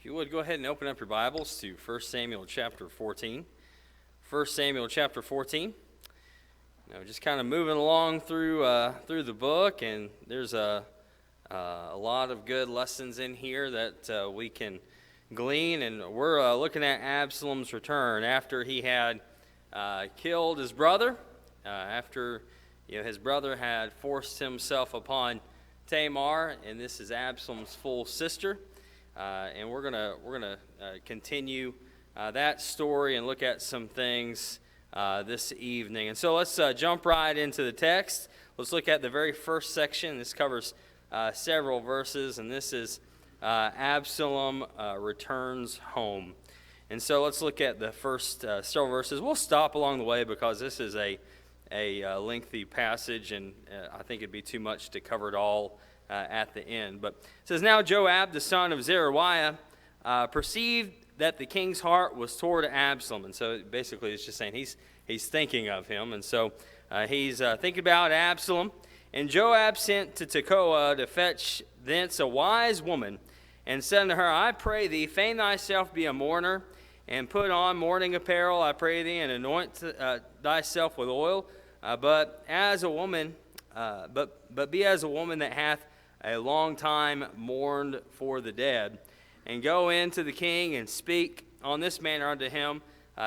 you would, go ahead and open up your Bibles to 1 Samuel chapter 14. 1 Samuel chapter 14. Just kind of moving along through the book, and there's a lot of good lessons in here that we can glean. And we're looking at Absalom's return after he had killed his brother, after his brother had forced himself upon Tamar, and this is Absalom's full sister. And we're gonna continue that story and look at some things this evening. And so let's jump right into the text. Let's look at the very first section. This covers several verses, and this is Absalom returns home. And so let's look at the first several verses. We'll stop along the way because this is a lengthy passage, and I think it'd be too much to cover it all at the end. But it says, "Now Joab, the son of Zeruiah, perceived that the king's heart was toward Absalom." And so basically it's just saying he's thinking of him. And so he's thinking about Absalom. "And Joab sent to Tekoa to fetch thence a wise woman, and said unto her, I pray thee, feign thyself be a mourner, and put on mourning apparel, I pray thee, and anoint thyself with oil. But as a woman, but be as a woman that hath a long time mourned for the dead, and go in to the king and speak on this manner unto him."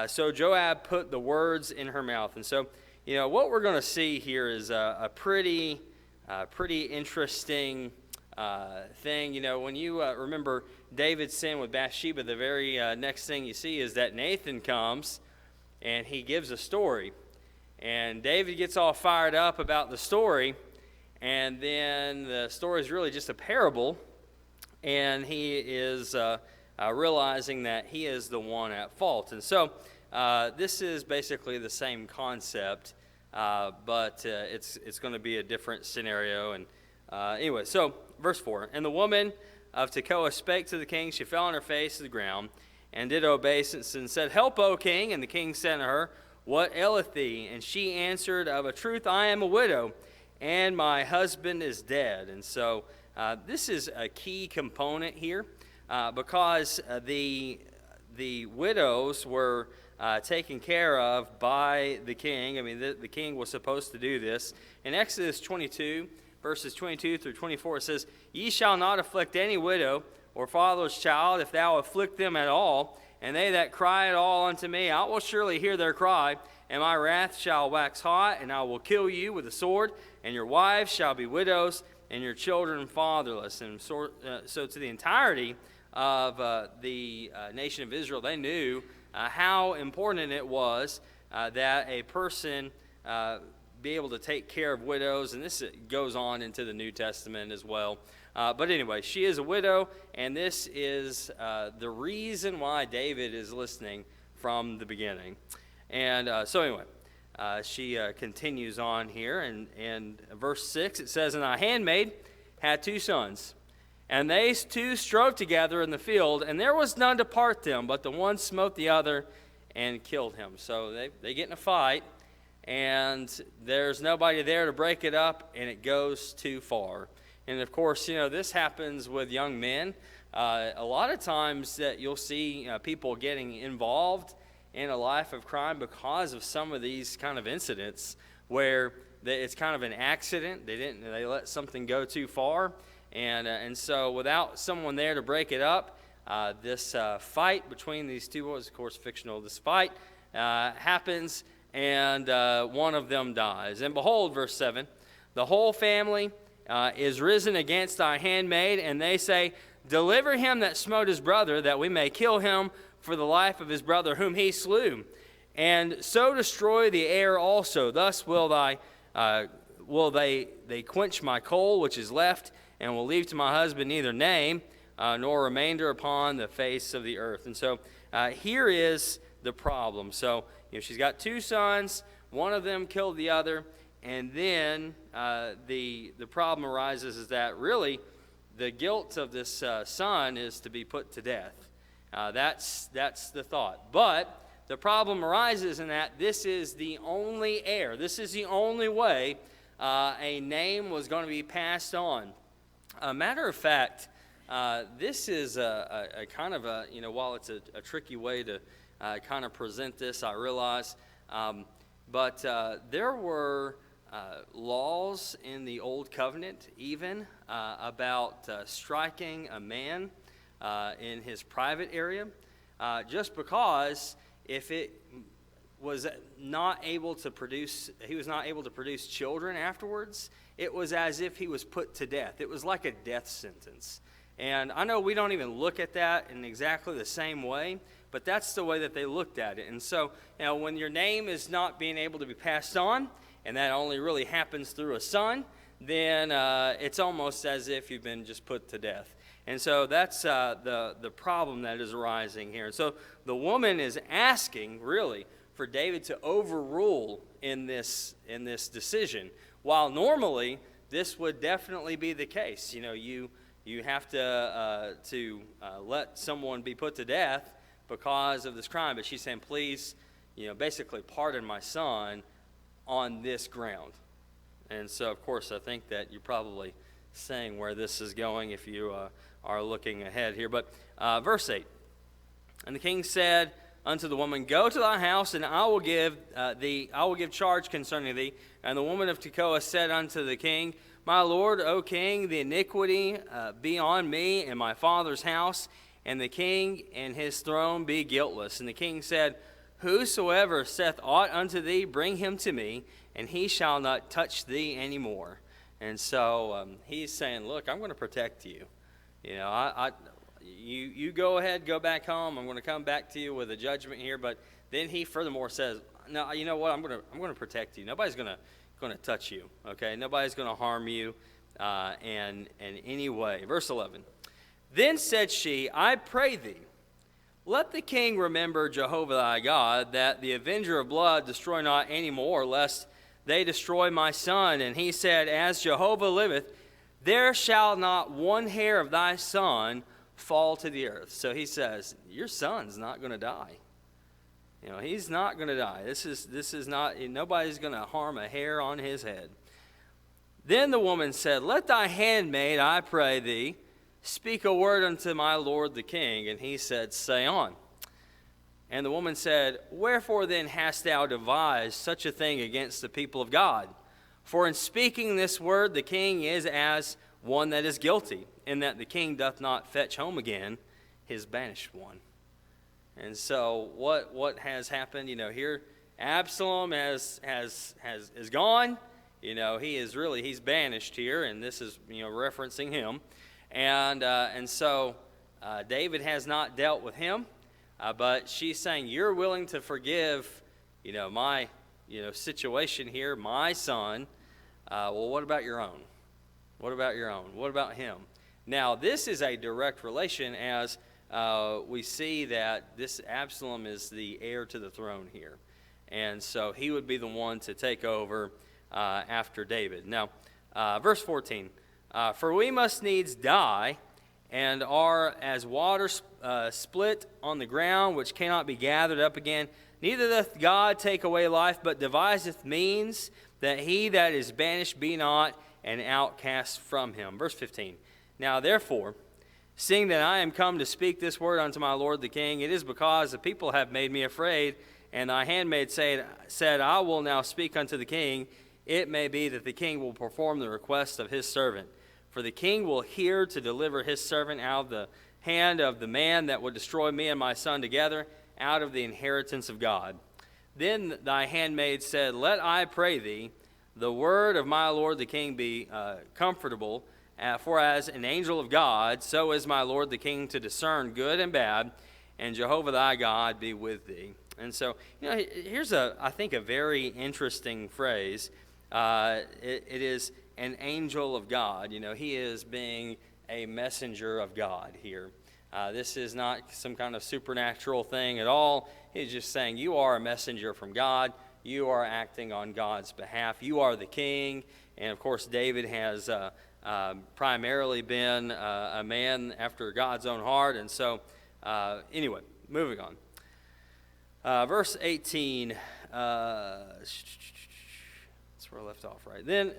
So Joab put the words in her mouth. And so, what we're going to see here is a pretty interesting thing. When you remember David's sin with Bathsheba, the very next thing you see is that Nathan comes and he gives a story. And David gets all fired up about the story, and then the story is really just a parable, and he is realizing that he is the one at fault. And so this is basically the same concept, but it's going to be a different scenario. And anyway, so verse 4, "And the woman of Tekoa spake to the king. She fell on her face to the ground, and did obeisance, and said, Help, O king. And the king said to her, What aileth thee? And she answered, Of a truth I am a widow, and my husband is dead." And so this is a key component here, because the widows were taken care of by the king. I mean, the king was supposed to do this. In Exodus 22, verses 22 through 24, it says, "Ye shall not afflict any widow or fatherless child, if thou afflict them at all. And they that cry at all unto me, I will surely hear their cry, and my wrath shall wax hot, and I will kill you with the sword, and your wives shall be widows, and your children fatherless." And so to the entirety of the nation of Israel, they knew how important it was that a person be able to take care of widows, and this goes on into the New Testament as well. But anyway, she is a widow, and this is the reason why David is listening from the beginning. And so anyway, she continues on here, and verse 6, it says, "And thy handmaid had 2 sons, and they 2 strove together in the field, and there was none to part them, but the one smote the other and killed him." So they get in a fight, and there's nobody there to break it up, and it goes too far. And of course, this happens with young men. A lot of times that you'll see people getting involved in a life of crime because of some of these kind of incidents where it's kind of an accident. They let something go too far, and so without someone there to break it up, this fight between these two boys, of course fictional, this fight happens, and one of them dies. "And behold," verse 7, "the whole family is risen against thy handmaid, and they say, Deliver him that smote his brother, that we may kill him for the life of his brother whom he slew. And so destroy the heir also. Thus will they quench my coal which is left, and will leave to my husband neither name nor remainder upon the face of the earth." And so here is the problem. So she's got 2 sons, one of them killed the other. And then the problem arises is that really the guilt of this son is to be put to death. That's the thought. But the problem arises in that this is the only heir. This is the only way a name was going to be passed on. A matter of fact, This is a kind of a, while it's a tricky way to kind of present this, I realize, but there were laws in the Old Covenant even about striking a man in his private area, just because if it was not able to produce, he was not able to produce children afterwards, it was as if he was put to death. It was like a death sentence. And I know we don't even look at that in exactly the same way, but that's the way that they looked at it. And so, when your name is not being able to be passed on, and that only really happens through a son, then it's almost as if you've been just put to death. And so that's the problem that is arising here. And so the woman is asking, really, for David to overrule in this decision, while normally this would definitely be the case. You have to let someone be put to death because of this crime. But she's saying, please, basically pardon my son on this ground. And so, of course, I think that you're probably saying where this is going if you are looking ahead here. But verse 8, and the king said unto the woman, go to thy house, and I will give charge concerning thee. And the woman of Tekoa said unto the king, my lord, O king, the iniquity be on me and my father's house, and the king and his throne be guiltless. And the king said, whosoever saith aught unto thee, bring him to me, and he shall not touch thee any more. And so he's saying, look, I'm going to protect you. You go ahead, go back home. I'm going to come back to you with a judgment here. But then he furthermore says, no, you know what? I'm going to protect you. Nobody's going to touch you, okay? Nobody's going to harm you in any way. Verse 11, then said she, I pray thee, let the king remember Jehovah thy God, that the avenger of blood destroy not any more, lest they destroy my son. And he said, as Jehovah liveth, there shall not one hair of thy son fall to the earth. So he says, your son's not going to die. He's not going to die. This is not, nobody's going to harm a hair on his head. Then the woman said, let thy handmaid, I pray thee, speak a word unto my lord the king. And he said, say on. And the woman said, wherefore then hast thou devised such a thing against the people of God? For in speaking this word, the king is as one that is guilty, in that the king doth not fetch home again his banished one. And so what has happened? Here Absalom is gone. He's banished here, and this is referencing him. And so David has not dealt with him, but she's saying, you're willing to forgive my situation here, my son. Well, what about your own? What about your own? What about him? Now, this is a direct relation, as we see that this Absalom is the heir to the throne here. And so he would be the one to take over after David. Now, verse 14, for we must needs die, and are as water split on the ground, which cannot be gathered up again. Neither doth God take away life, but deviseth means that he that is banished be not an outcast from him. Verse 15, now therefore, seeing that I am come to speak this word unto my lord the king, it is because the people have made me afraid, and thy handmaid said, I will now speak unto the king. It may be that the king will perform the request of his servant. For the king will hear to deliver his servant out of the hand of the man that would destroy me and my son together, out of the inheritance of God. Then thy handmaid said, let I pray thee, the word of my lord the king be comfortable, for as an angel of God, so is my lord the king to discern good and bad, and Jehovah thy God be with thee. And so, here's I think a very interesting phrase. It is an angel of God. He is being a messenger of God here. This is not some kind of supernatural thing at all. He's just saying, you are a messenger from God. You are acting on God's behalf. You are the king. And of course, David has primarily been a man after God's own heart. And so, anyway, moving on. Verse 18, that's where I left off, right? Then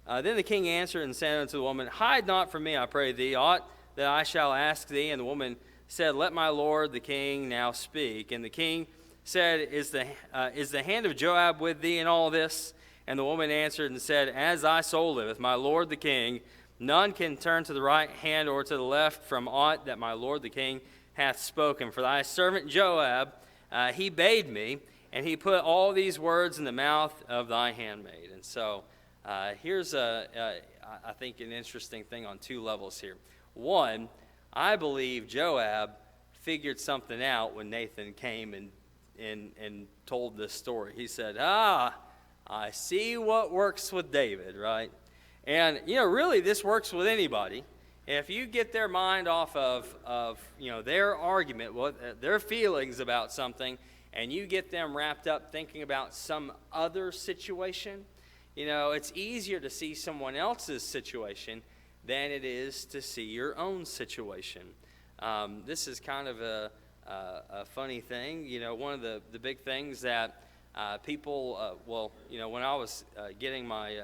the king answered and said unto the woman, hide not from me, I pray thee, aught that I shall ask thee? And the woman said, Let my lord the king now speak. And the king said, Is the hand of Joab with thee in all this? And the woman answered and said, As thy soul liveth, my lord the king, none can turn to the right hand or to the left from aught that my lord the king hath spoken. For thy servant Joab, he bade me, and he put all these words in the mouth of thy handmaid. And so here's, I think, an interesting thing on two levels here. One, I believe Joab figured something out when Nathan came and told this story. He said, I see what works with David, right? And, really this works with anybody. If you get their mind off of their argument, their feelings about something, and you get them wrapped up thinking about some other situation, it's easier to see someone else's situation than it is to see your own situation. This is kind of a funny thing. One of the big things that people, when I was getting my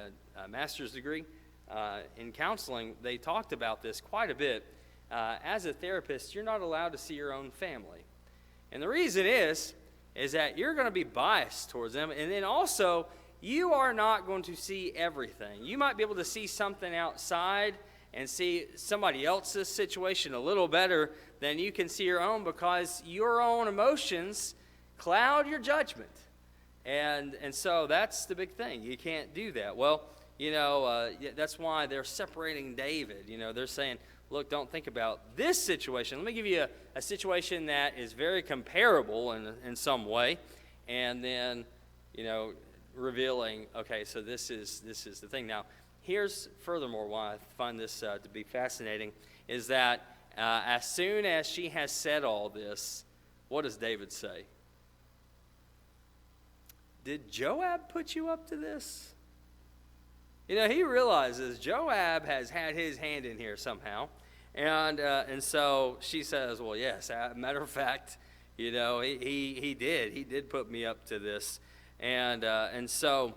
master's degree in counseling, they talked about this quite a bit. As a therapist, you're not allowed to see your own family. And the reason is that you're going to be biased towards them. And then also, you are not going to see everything. You might be able to see something outside and see somebody else's situation a little better than you can see your own, because your own emotions cloud your judgment. And so that's the big thing. You can't do that. Well, that's why they're separating David. They're saying, look, don't think about this situation. Let me give you a situation that is very comparable in some way. And then, revealing, okay, so this is the thing. Now, here's furthermore why I find this to be fascinating, is that as soon as she has said all this, what does David say? Did Joab put you up to this? He realizes Joab has had his hand in here somehow. And so she says, well, yes, matter of fact, he did. He did put me up to this. And so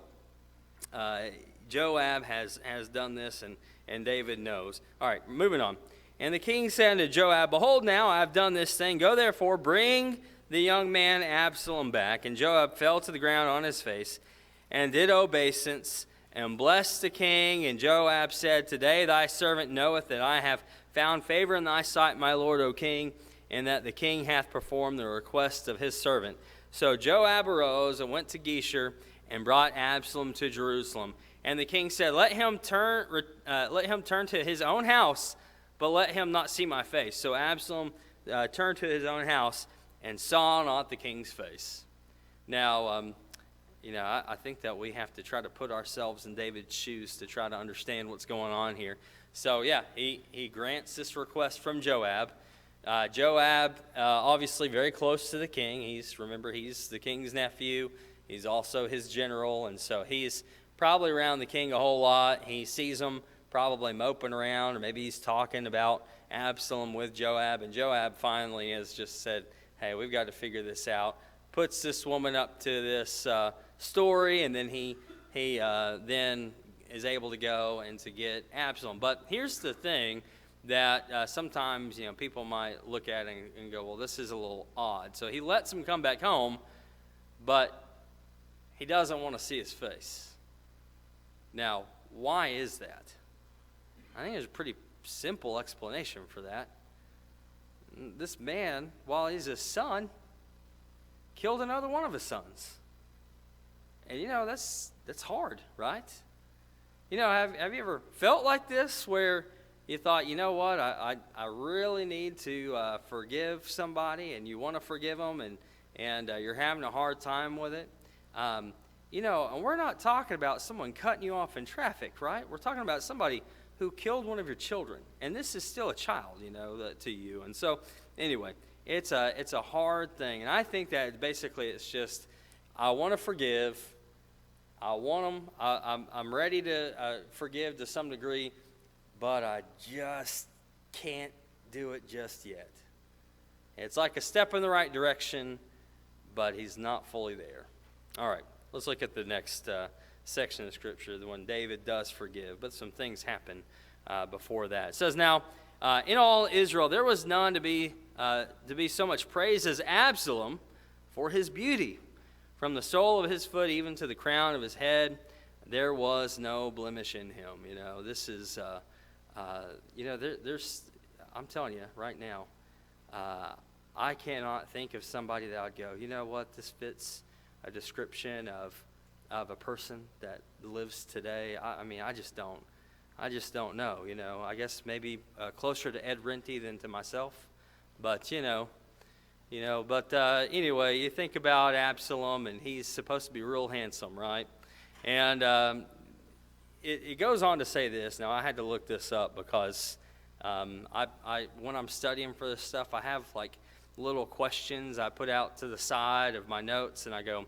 Joab has done this, and David knows. All right, moving on. And the king said to Joab, Behold, now I have done this thing. Go therefore, bring the young man Absalom back. And Joab fell to the ground on his face and did obeisance and blessed the king. And Joab said, Today thy servant knoweth that I have found favor in thy sight, my lord, O king, and that the king hath performed the request of his servant. So Joab arose and went to Geshur and brought Absalom to Jerusalem. And the king said, Let him turn to his own house, but let him not see my face. So Absalom turned to his own house and saw not the king's face. Now, I think that we have to try to put ourselves in David's shoes to try to understand what's going on here. So, yeah, he grants this request from Joab. Joab, obviously very close to the king. He's the king's nephew. He's also his general, and so he's probably around the king a whole lot. He sees him probably moping around, or maybe he's talking about Absalom with Joab, and Joab finally has just said, hey, we've got to figure this out. Puts this woman up to this story, and then he then is able to go and to get Absalom. But here's the thing that sometimes people might look at it and go, well, this is a little odd. So he lets him come back home, but he doesn't want to see his face. Now, why is that? I think there's a pretty simple explanation for that. This man, while he's his son, killed another one of his sons. And that's hard, right? Have you ever felt like this where you thought, you know what, I really need to forgive somebody, and you want to forgive them, and you're having a hard time with it? And we're not talking about someone cutting you off in traffic, right? We're talking about somebody who killed one of your children, and this is still a child, to you. And so, anyway, it's a hard thing, and I think that basically it's just, I want to forgive. I want them. I'm ready to forgive to some degree, but I just can't do it just yet. It's like a step in the right direction, but he's not fully there. All right, let's look at the next section of Scripture, the one David does forgive, but some things happen before that. It says, Now in all Israel, there was none to be so much praised as Absalom for his beauty. From the sole of his foot even to the crown of his head, there was no blemish in him. This is, there's, I'm telling you right now, I cannot think of somebody that I'd go, you know what, this fits a description of a person that lives today. I just don't know. I guess maybe closer to Ed Renty than to myself, but anyway, you think about Absalom, and he's supposed to be real handsome, right? And it goes on to say this. Now, I had to look this up because I when I'm studying for this stuff, I have like little questions I put out to the side of my notes, and I go,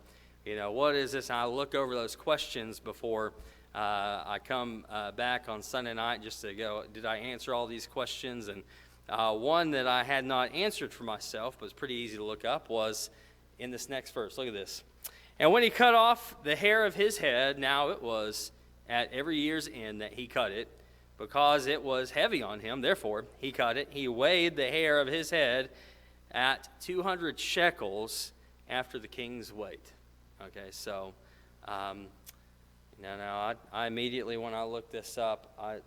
what is this? And I look over those questions before I come back on Sunday night just to go, did I answer all these questions? And one that I had not answered for myself, but was pretty easy to look up, was in this next verse. Look at this. And when he cut off the hair of his head, now it was at every year's end that he cut it, because it was heavy on him. Therefore, he cut it. He weighed the hair of his head at 200 shekels after the king's weight. Okay, so I immediately, when I looked this up, I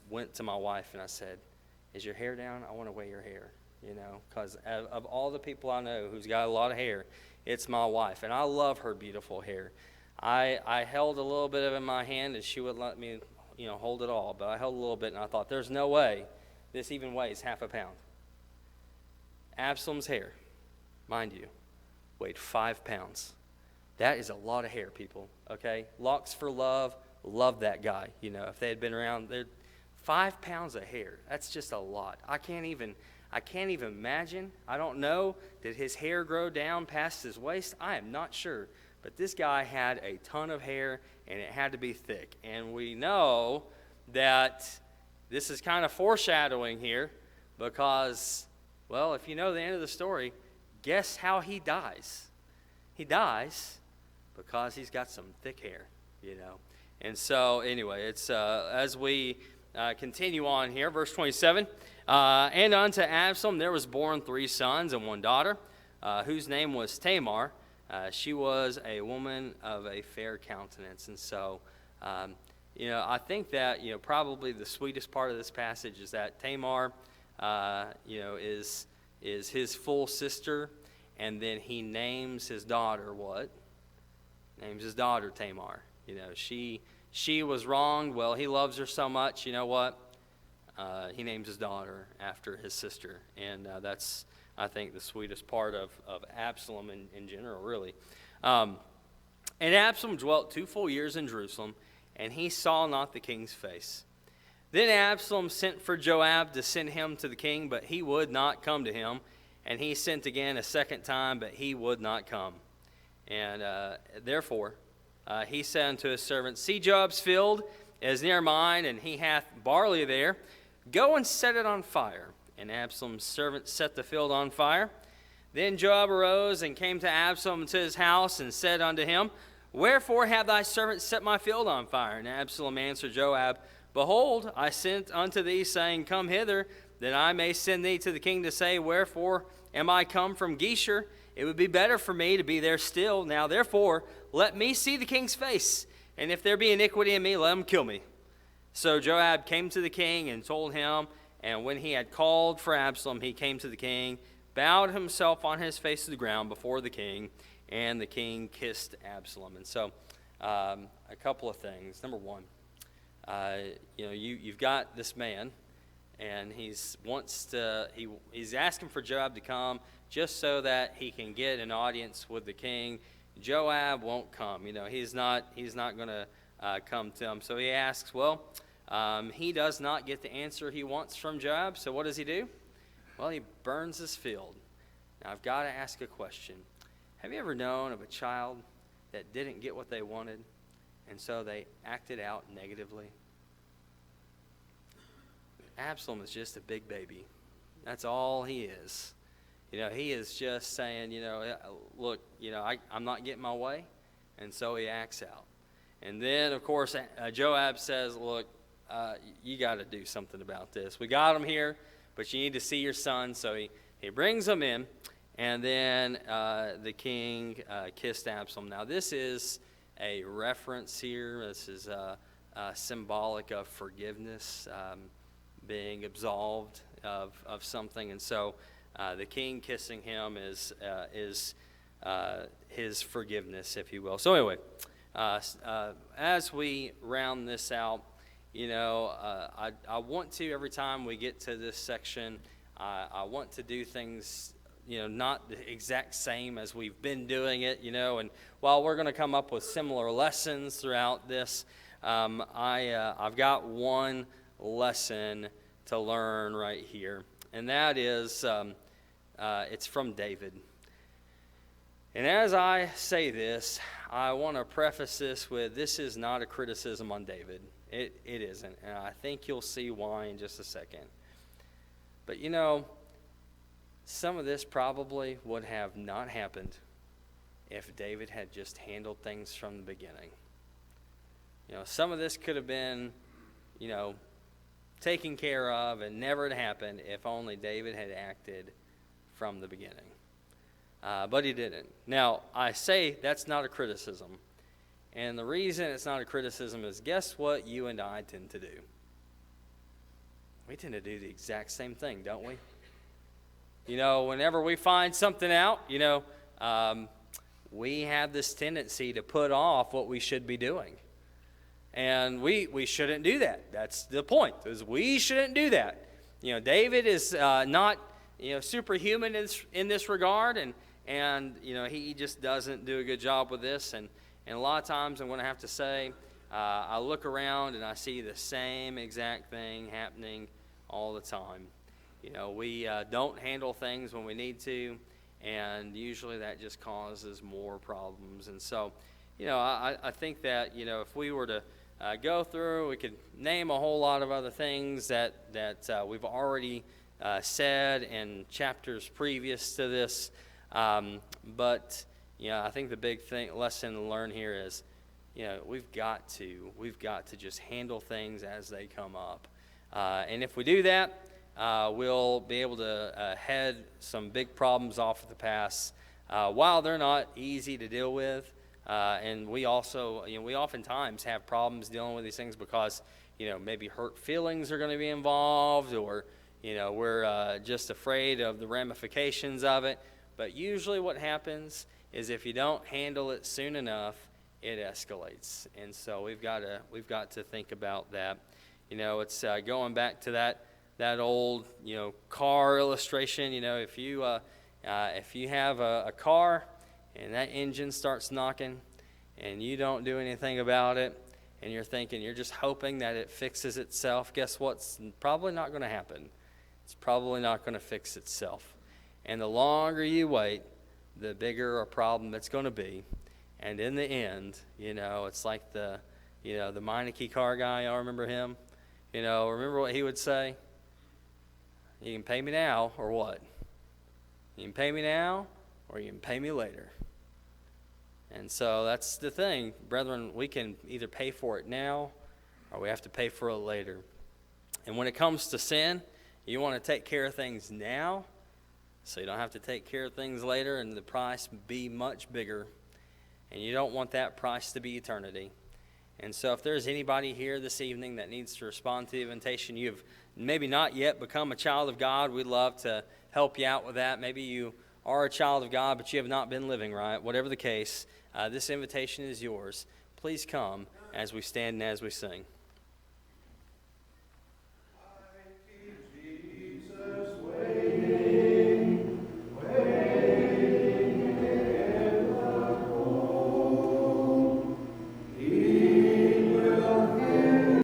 went to my wife and I said, is your hair down? I want to weigh your hair, because of all the people I know who's got a lot of hair, it's my wife, and I love her beautiful hair. I held a little bit of it in my hand, and she wouldn't let me, hold it all, but I held a little bit, and I thought, there's no way this even weighs half a pound. Absalom's hair, mind you, weighed 5 pounds. That is a lot of hair, people, okay? Locks for love that guy. If they had been around, 5 pounds of hair, that's just a lot. I can't even imagine. I don't know. Did his hair grow down past his waist? I am not sure. But this guy had a ton of hair, and it had to be thick. And we know that this is kind of foreshadowing here because, well, if you know the end of the story, guess how he dies? He dies because he's got some thick hair, And so, anyway, it's as we continue on here, verse 27, and unto Absalom there was born 3 sons and 1 daughter, whose name was Tamar. She was a woman of a fair countenance. And so, I think that, probably the sweetest part of this passage is that Tamar, is his full sister, and then he names his daughter what? Names his daughter Tamar. She was wronged. Well, he loves her so much. You know what? He names his daughter after his sister. And that's, I think, the sweetest part of Absalom in general, really. And Absalom dwelt 2 full years in Jerusalem, and he saw not the king's face. Then Absalom sent for Joab to send him to the king, but he would not come to him. And he sent again a second time, but he would not come. And therefore, he said unto his servant, see, Joab's field is near mine, and he hath barley there. Go and set it on fire. And Absalom's servant set the field on fire. Then Joab arose and came to Absalom to his house, and said unto him, wherefore have thy servant set my field on fire? And Absalom answered Joab, behold, I sent unto thee, saying, come hither, that I may send thee to the king to say, wherefore am I come from Geshur? It would be better for me to be there still. Now therefore, let me see the king's face, and if there be iniquity in me, let him kill me. So Joab came to the king and told him, and when he had called for Absalom, he came to the king, bowed himself on his face to the ground before the king, and the king kissed Absalom. And so, a couple of things. Number one, you've got this man, and he's asking for Joab to come just so that he can get an audience with the king. Joab won't come. He's not going to come to him. So he asks, he does not get the answer he wants from Joab. So what does he do? Well, he burns his field. Now, I've got to ask a question. Have you ever known of a child that didn't get what they wanted, and so they acted out negatively? Absalom is just a big baby. That's all he is. He is just saying, look, I'm not getting my way, and so he acts out. And then, of course, Joab says, look, you got to do something about this. We got him here, but you need to see your son. So he brings him in, and then the king kissed Absalom. Now, this is a reference here. This is symbolic of forgiveness, being absolved of something. And so the king kissing him is his forgiveness, if you will. So anyway, as we round this out, I want to, every time we get to this section, I want to do things, not the exact same as we've been doing it, and while we're going to come up with similar lessons throughout this, I've got one lesson to learn right here, and that is, it's from David. And as I say this, I want to preface this with, this is not a criticism on David. It isn't, and I think you'll see why in just a second. But some of this probably would have not happened if David had just handled things from the beginning. Some of this could have been, taken care of and never had happened if only David had acted from the beginning. But he didn't. Now, I say that's not a criticism. And the reason it's not a criticism is, guess what you and I tend to do? We tend to do the exact same thing, don't we? Whenever we find something out, we have this tendency to put off what we should be doing. And we shouldn't do that. That's the point, is we shouldn't do that. David is not, superhuman in this regard, and he just doesn't do a good job with this. And a lot of times I'm going to have to say, I look around and I see the same exact thing happening all the time. We don't handle things when we need to, and usually that just causes more problems. And so, I think that, if we were to go through, we could name a whole lot of other things that we've already said in chapters previous to this. But I think the big lesson to learn here is, we've got to just handle things as they come up. And if we do that, we'll be able to head some big problems off of the past, while they're not easy to deal with. And we also, we oftentimes have problems dealing with these things because, maybe hurt feelings are going to be involved, or, we're just afraid of the ramifications of it. But usually what happens is, if you don't handle it soon enough, it escalates. And so we've got to think about that. It's going back to that old, car illustration. If you have a car and that engine starts knocking and you don't do anything about it, and you're just hoping that it fixes itself, guess what's probably not going to happen? It's probably not going to fix itself. And the longer you wait, the bigger a problem it's going to be. And in the end, it's like the Meineke car guy. Y'all remember him? Remember what he would say? You can pay me now, or what? You can pay me now, or you can pay me later. And so that's the thing, brethren. We can either pay for it now, or we have to pay for it later. And when it comes to sin, you want to take care of things now, so you don't have to take care of things later and the price be much bigger. And you don't want that price to be eternity. And so if there's anybody here this evening that needs to respond to the invitation, you've maybe not yet become a child of God, we'd love to help you out with that. Maybe you are a child of God, but you have not been living right. Whatever the case, this invitation is yours. Please come as we stand and as we sing.